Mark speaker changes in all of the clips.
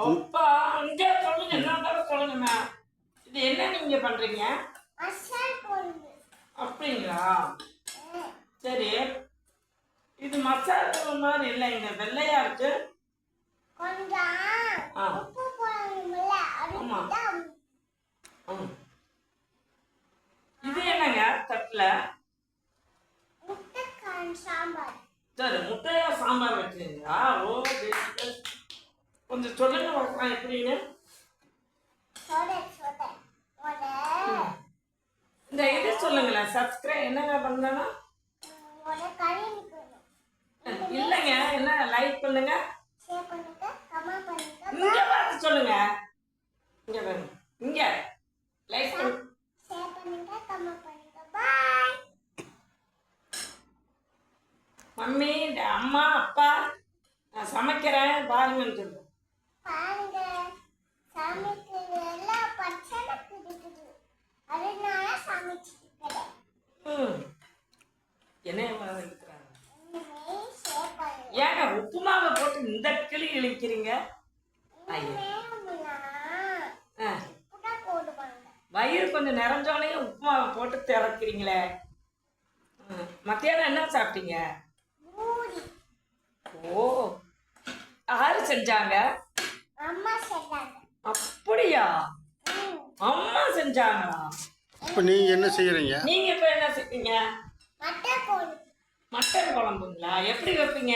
Speaker 1: அப்பா இங்க சொல்லுங்க, என்ன சொல்லுங்கண்ணா. இது என்ன நீங்க பண்றீங்க? அப்படிங்களா? சரி, இது மசாலா குழம்பு மாதிரி இல்லைங்க, வெள்ளையா இருக்கு. இது என்னங்க தட்டுல? சரி, முட்டையா சாம்பார் வச்சுருங்களா? ஓ, கொஞ்சம் சொல்லுங்க பார்க்கலாம் எப்படின்னு. இந்த இது சொல்லுங்களேன், சப்ஸ்கிரைப் என்னங்க பண்ணணும்? இல்லைங்க, என்ன லைக் பண்ணுங்க, இங்க பார்த்து சொல்லுங்க. இங்க பாருங்க, இங்க லைக் பண்ணுங்க. மம்மி, அம்மா, அப்பா நான் சமைக்கிறேன் பாருங்கன்னு சொல்லுங்க. என்ன இருக்கிறாங்க? ஏங்க உப்புமாவை போட்டு இந்த கிளி இழிக்கிறீங்க? வயிறு கொஞ்சம் நிறைஞ்சோடனே உப்புமாவை போட்டு திறக்கிறீங்களே. மத்தியானம் என்ன சாப்பிட்டீங்க? ஓ, யாரு செஞ்சாங்க? அப்படியா? அம்மா செஞ்சாங்களா?
Speaker 2: இப்ப நீங்க என்ன செய்யறீங்க?
Speaker 1: நீங்க இப்ப என்ன செய்றீங்க? மட்டன் குழம்புங்களா? எப்படி வைப்பீங்க?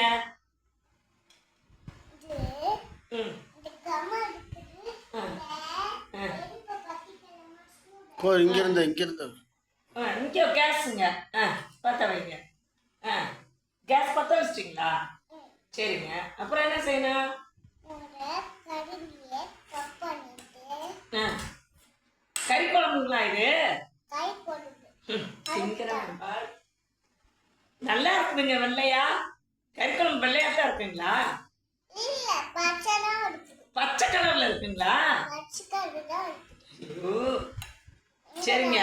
Speaker 2: இங்க இருந்து
Speaker 1: இங்க கேஸுங்க. பத்த வைங்க. கேஸ் பத்த வச்சிட்டீங்களா? சரிங்க, அப்புறம் என்ன செய்யணும்? கறி குழம்புங்களா இது? நல்லா இருக்குதுங்க வெள்ளையா. கறி குழம்பு வெள்ளையா தான் இருக்குங்களா? பச்சை கலர்ல இருக்குங்களா? சரிங்க.